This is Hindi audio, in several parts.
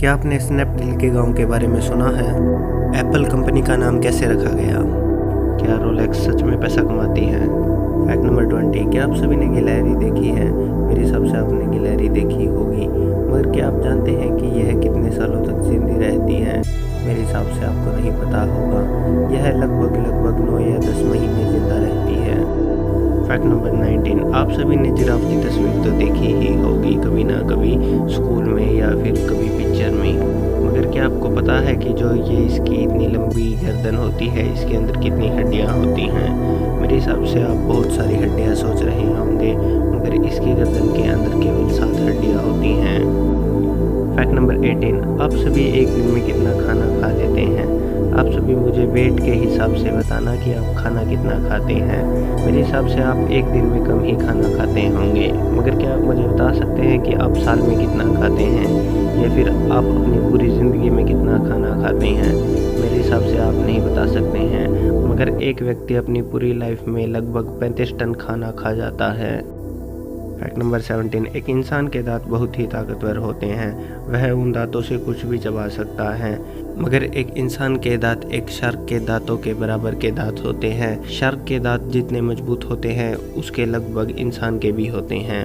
क्या आपने स्नैपडील के गांव के बारे में सुना है? एप्पल कंपनी का नाम कैसे रखा गया? क्या रोलेक्स सच में पैसा कमाती है? फैक्ट नंबर 20, क्या आप सभी ने गिलहरी देखी है? मेरे हिसाब से आपने गिलहरी देखी होगी, मगर क्या आप जानते हैं कि यह कितने सालों तक जिंदी रहती है? मेरे हिसाब से आपको नहीं पता होगा। यह लगभग 9 या 10 महीने जिंदा रहती है। फैक्ट नंबर 19, आप सभी ने जिराफ की तस्वीर तो देखी ही होगी कभी ना कभी, स्कूल में या फिर कभी पिक्चर में। मगर क्या आपको पता है कि जो ये इसकी इतनी लंबी गर्दन होती है, इसके अंदर कितनी हड्डियां होती हैं? मेरे हिसाब से आप बहुत सारी हड्डियां सोच रहे होंगे, मगर इसकी गर्दन के अंदर केवल 7 हड्डियां होती हैं। फैक्ट नंबर 18, आप सभी एक दिन में कितना खाना खा लेते हैं? आप सभी मुझे वेट के हिसाब से बताना कि आप खाना कितना खाते हैं। मेरे हिसाब से आप एक दिन में कम ही खाना खाते होंगे, मगर क्या आप मुझे बता सकते हैं कि आप साल में कितना खाते हैं, या फिर आप अपनी पूरी ज़िंदगी में कितना खाना खाते हैं? मेरे हिसाब से आप नहीं बता सकते हैं, मगर एक व्यक्ति अपनी पूरी लाइफ में लगभग 35 टन खाना खा जाता है। फैक्ट नंबर 17, एक इंसान के दांत बहुत ही ताकतवर होते हैं। वह उन दांतों से कुछ भी चबा सकता है, मगर एक इंसान के दांत एक शार्क के दांतों के बराबर के दांत होते हैं। शार्क के दांत जितने मजबूत होते हैं, उसके लगभग इंसान के भी होते हैं।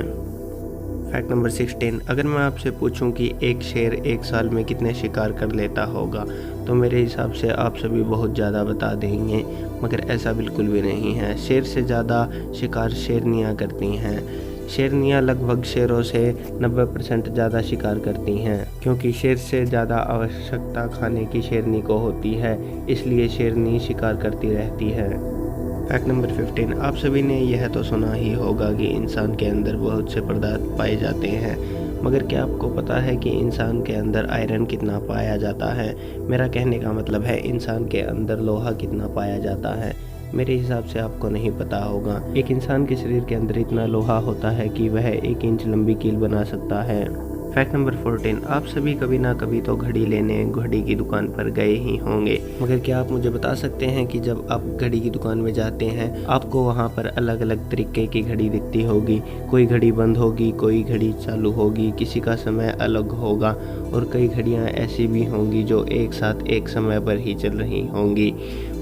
फैक्ट नंबर 16, अगर मैं आपसे पूछूं कि एक शेर एक साल में कितने शिकार कर लेता होगा, तो मेरे हिसाब से आप सभी बहुत ज़्यादा बता देंगे, मगर ऐसा बिल्कुल भी नहीं है। शेर से ज़्यादा शिकार शेरनियाँ करती हैं। शेरनियाँ लगभग शेरों से 90% ज़्यादा शिकार करती हैं, क्योंकि शेर से ज़्यादा आवश्यकता खाने की शेरनी को होती है, इसलिए शेरनी शिकार करती रहती है। फैक्ट नंबर 15, आप सभी ने यह तो सुना ही होगा कि इंसान के अंदर बहुत से पदार्थ पाए जाते हैं, मगर क्या आपको पता है कि इंसान के अंदर आयरन कितना पाया जाता है? मेरा कहने का मतलब है इंसान के अंदर लोहा कितना पाया जाता है। मेरे हिसाब से आपको नहीं पता होगा। एक इंसान के शरीर के अंदर इतना लोहा होता है कि वह 1 इंच लंबी कील बना सकता है। फैक्ट नंबर 14, आप सभी कभी ना कभी तो घड़ी लेने घड़ी की दुकान पर गए ही होंगे, मगर क्या आप मुझे बता सकते हैं कि जब आप घड़ी की दुकान में जाते हैं, आपको वहां पर अलग अलग तरीके की घड़ी दिखती होगी। कोई घड़ी बंद होगी, कोई घड़ी चालू होगी, किसी का समय अलग होगा, और कई घड़ियां ऐसी भी होंगी जो एक साथ एक समय पर ही चल रही होंगी।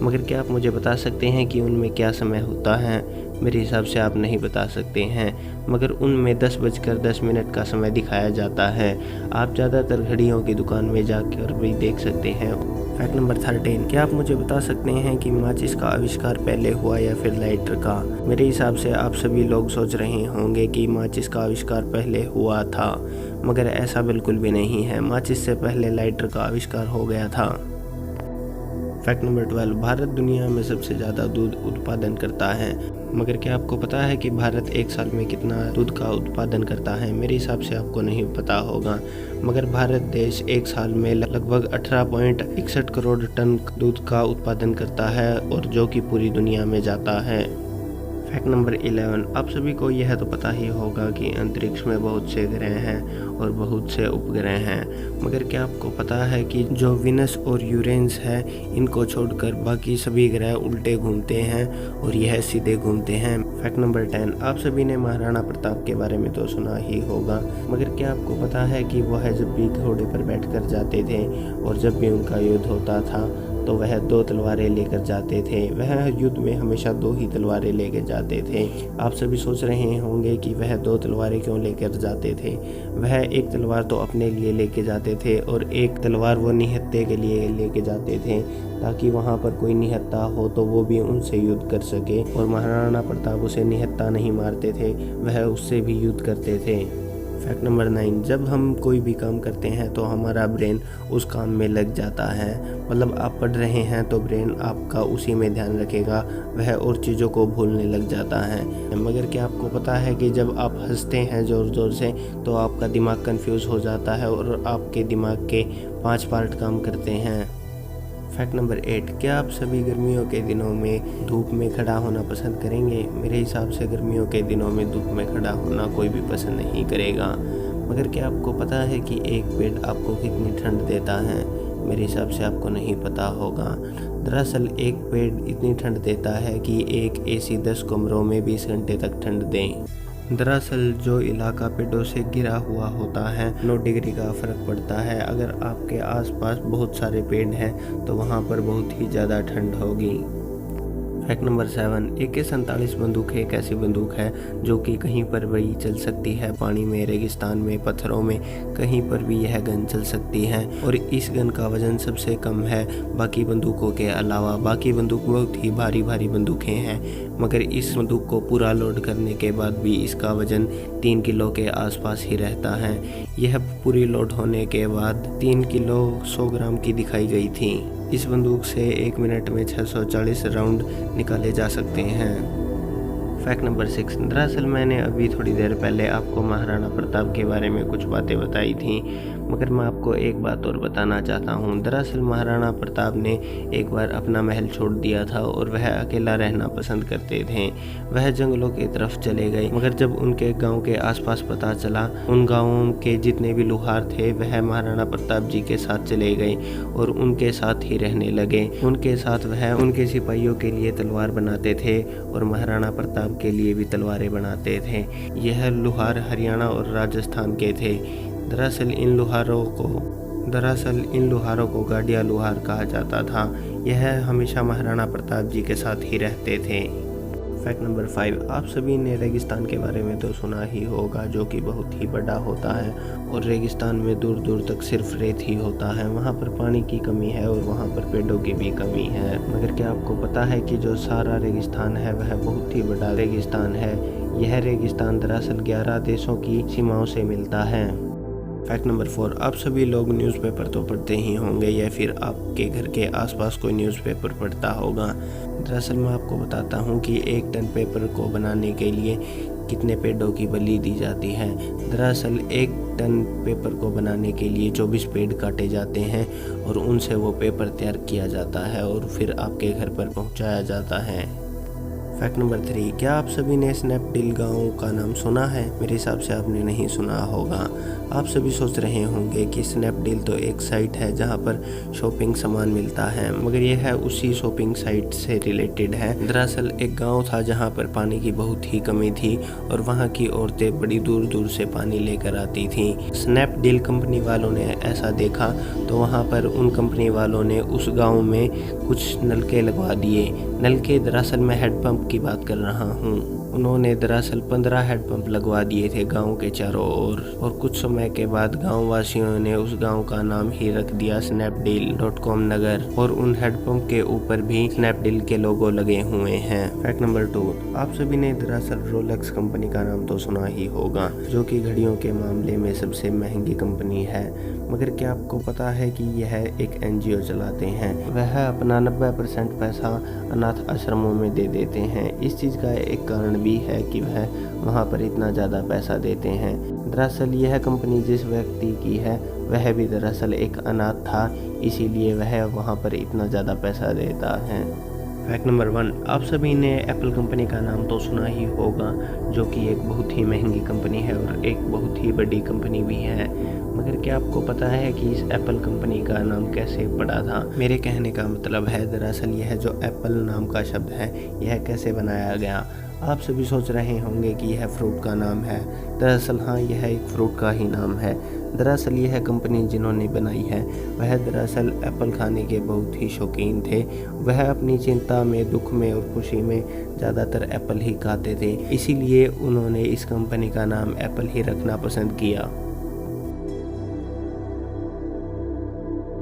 मगर क्या आप मुझे बता सकते हैं कि उनमें क्या समय होता है? मेरे हिसाब से आप नहीं बता सकते हैं, मगर उनमें 10:10 का समय दिखाया जाता है। आप ज़्यादातर घड़ियों की दुकान में जाकर भी देख सकते हैं। फैक्ट नंबर 13, क्या आप मुझे बता सकते हैं कि माचिस का आविष्कार पहले हुआ या फिर लाइटर का? मेरे हिसाब से आप सभी लोग सोच रहे होंगे कि माचिस का आविष्कार पहले हुआ था, मगर ऐसा बिल्कुल भी नहीं है। माचिस से पहले लाइटर का आविष्कार हो गया था। फैक्ट नंबर 12, भारत दुनिया में सबसे ज़्यादा दूध उत्पादन करता है, मगर क्या आपको पता है कि भारत एक साल में कितना दूध का उत्पादन करता है? मेरे हिसाब से आपको नहीं पता होगा, मगर भारत देश एक साल में लगभग 18.61 करोड़ टन दूध का उत्पादन करता है, और जो कि पूरी दुनिया में जाता है। फैक्ट नंबर 11, आप सभी को यह तो पता ही होगा कि अंतरिक्ष में बहुत से ग्रह हैं और बहुत से उपग्रह हैं, मगर क्या आपको पता है कि जो विनस और यूरेनस है, इनको छोड़कर बाकी सभी ग्रह उल्टे घूमते हैं और यह सीधे घूमते हैं। फैक्ट नंबर 10, आप सभी ने महाराणा प्रताप के बारे में तो सुना ही होगा, मगर क्या आपको पता है कि वह जब भी घोड़े पर बैठकर जाते थे और जब भी उनका युद्ध होता था, तो वह 2 तलवारें लेकर जाते थे। वह युद्ध में हमेशा 2 ही तलवारें लेकर जाते थे। आप सभी सोच रहे होंगे कि वह 2 तलवारें क्यों लेकर जाते थे? वह एक तलवार तो अपने लिए लेके जाते थे, और एक तलवार वो निहत्थे के लिए लेके जाते थे, ताकि वहाँ पर कोई निहत्था हो तो वो भी उनसे युद्ध कर सके। और महाराणा प्रताप उसे निहत्था नहीं मारते थे, वह उससे भी युद्ध करते थे। फैक्ट नंबर 9, जब हम कोई भी काम करते हैं तो हमारा ब्रेन उस काम में लग जाता है। मतलब आप पढ़ रहे हैं तो ब्रेन आपका उसी में ध्यान रखेगा, वह और चीज़ों को भूलने लग जाता है। मगर क्या आपको पता है कि जब आप हंसते हैं ज़ोर ज़ोर से, तो आपका दिमाग कंफ्यूज हो जाता है और आपके दिमाग के 5 पार्ट काम करते हैं। फैक्ट नंबर 8, क्या आप सभी गर्मियों के दिनों में धूप में खड़ा होना पसंद करेंगे? मेरे हिसाब से गर्मियों के दिनों में धूप में खड़ा होना कोई भी पसंद नहीं करेगा, मगर क्या आपको पता है कि एक पेड़ आपको कितनी ठंड देता है? मेरे हिसाब से आपको नहीं पता होगा। दरअसल एक पेड़ इतनी ठंड देता है कि एक एसी 10 कमरों में 20 घंटे तक ठंड दें। दरअसल जो इलाका पेड़ों से घिरा हुआ होता है 9 डिग्री का फ़र्क पड़ता है। अगर आपके आसपास बहुत सारे पेड़ हैं तो वहाँ पर बहुत ही ज़्यादा ठंड होगी। फैक्ट नंबर 7, AK-47 बंदूक एक ऐसी बंदूक है जो कि कहीं पर भी चल सकती है। पानी में, रेगिस्तान में, पत्थरों में, कहीं पर भी यह गन चल सकती है और इस गन का वजन सबसे कम है बाकी बंदूकों के अलावा। बाकी बंदूक बहुत ही भारी भारी बंदूकें हैं, मगर इस बंदूक को पूरा लोड करने के बाद भी इसका वजन 3 किलो के आसपास ही रहता है। यह पूरी लोड होने के बाद 3 किलो 100 ग्राम की दिखाई गई थी। इस बंदूक से 1 मिनट में 640 राउंड निकाले जा सकते हैं। फैक्ट नंबर 6, दरअसल मैंने अभी थोड़ी देर पहले आपको महाराणा प्रताप के बारे में कुछ बातें बताई थी, मगर मैं आपको एक बात और बताना चाहता हूँ। दरअसल महाराणा प्रताप ने एक बार अपना महल छोड़ दिया था और वह अकेला रहना पसंद करते थे। वह जंगलों की तरफ चले गए, मगर जब उनके गांव के आसपास पता चला, उन गांवों के जितने भी लुहार थे वह महाराणा प्रताप जी के साथ चले गए और उनके साथ ही रहने लगे। उनके साथ वह उनके सिपाहियों के लिए तलवार बनाते थे और महाराणा प्रताप के लिए भी तलवारें बनाते थे। यह लुहार हरियाणा और राजस्थान के थे। दरअसल इन लुहारों को गाडिया लुहार कहा जाता था। यह हमेशा महाराणा प्रताप जी के साथ ही रहते थे। फैक्ट नंबर 5, आप सभी ने रेगिस्तान के बारे में तो सुना ही होगा, जो कि बहुत ही बड़ा होता है और रेगिस्तान में दूर दूर तक सिर्फ रेत ही होता है। वहाँ पर पानी की कमी है और वहाँ पर पेड़ों की भी कमी है। मगर क्या आपको पता है कि जो सारा रेगिस्तान है वह बहुत ही बड़ा रेगिस्तान है। यह रेगिस्तान दरअसल 11 देशों की सीमाओं से मिलता है। फैक्ट नंबर 4, आप सभी लोग न्यूज़पेपर तो पढ़ते ही होंगे या फिर आपके घर के आसपास कोई न्यूज़पेपर पढ़ता होगा। दरअसल मैं आपको बताता हूँ कि 1 टन पेपर को बनाने के लिए कितने पेड़ों की बलि दी जाती है। दरअसल 1 टन पेपर को बनाने के लिए 24 पेड़ काटे जाते हैं और उनसे वो पेपर तैयार किया जाता है और फिर आपके घर पर पहुँचाया जाता है। फैक्ट नंबर 3, क्या आप सभी ने स्नैपडील गाँव का नाम सुना है? मेरे हिसाब से आपने नहीं सुना होगा। आप सभी सोच रहे होंगे कि स्नैपडील तो एक साइट है जहां पर शॉपिंग सामान मिलता है, मगर यह है उसी शॉपिंग साइट से रिलेटेड है। दरअसल एक गांव था जहां पर पानी की बहुत ही कमी थी और वहां की औरतें बड़ी दूर दूर से पानी लेकर आती थी। स्नैपडील कंपनी वालों ने ऐसा देखा तो वहां पर उन कंपनी वालों ने उस गाँव में कुछ नलके लगवा दिए। नलके दरअसल मैं हैंडपंप की बात कर रहा हूँ। उन्होंने दरअसल 15 हैंडपंप लगवा दिए थे गांव के चारों ओर और कुछ समय के बाद गांव वासियों ने उस गांव का नाम ही रख दिया snapdeal.com नगर और उन हैंडपंप के ऊपर भी स्नैपडील के लोगो लगे हुए हैं। फैक्ट नंबर 2, आप सभी ने दरअसल रोलेक्स कंपनी का नाम तो सुना ही होगा, जो कि घड़ियों के मामले में सबसे महंगी कंपनी है। मगर क्या आपको पता है कि यह एक NGO चलाते हैं? वह अपना 90% पैसा अनाथ आश्रमों में दे देते हैं। इस चीज़ का एक कारण भी है कि वह वहाँ पर इतना ज़्यादा पैसा देते हैं। दरअसल यह कंपनी जिस व्यक्ति की है वह भी दरअसल एक अनाथ था, इसीलिए वह वहाँ पर इतना ज़्यादा पैसा देता है। फैक्ट नंबर 1, आप सभी ने एप्पल कंपनी का नाम तो सुना ही होगा, जो कि एक बहुत ही महंगी कंपनी है और एक बहुत ही बड़ी कंपनी भी है। मगर क्या आपको पता है कि इस एप्पल कंपनी का नाम कैसे पड़ा था? मेरे कहने का मतलब है दरअसल यह जो एप्पल नाम का शब्द है यह कैसे बनाया गया। आप सभी सोच रहे होंगे कि यह फ्रूट का नाम है। दरअसल हाँ, यह एक फ्रूट का ही नाम है। दरअसल यह कंपनी जिन्होंने बनाई है वह दरअसल एप्पल खाने के बहुत ही शौकीन थे। वह अपनी चिंता में, दुख में और खुशी में ज़्यादातर एप्पल ही खाते थे, इसीलिए उन्होंने इस कंपनी का नाम एप्पल ही रखना पसंद किया।